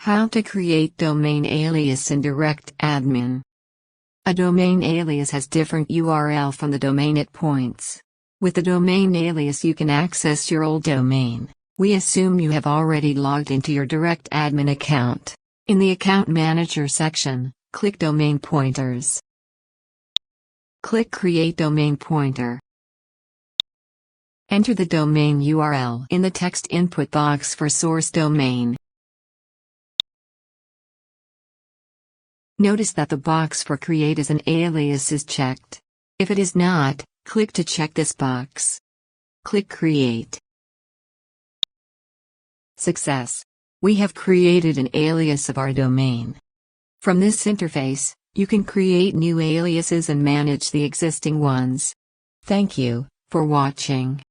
How to create domain alias in DirectAdmin. A domain alias has different URL from the domain it points. With the domain alias you can access your old domain. We assume you have already logged into your DirectAdmin account. In the Account Manager section, click Domain Pointers. Click Create Domain Pointer. Enter the domain URL in the text input box for source domain. Notice that the box for Create as an alias is checked. If it is not, click to check this box. Click Create. Success! We have created an alias of our domain. From this interface, you can create new aliases and manage the existing ones. Thank you for watching.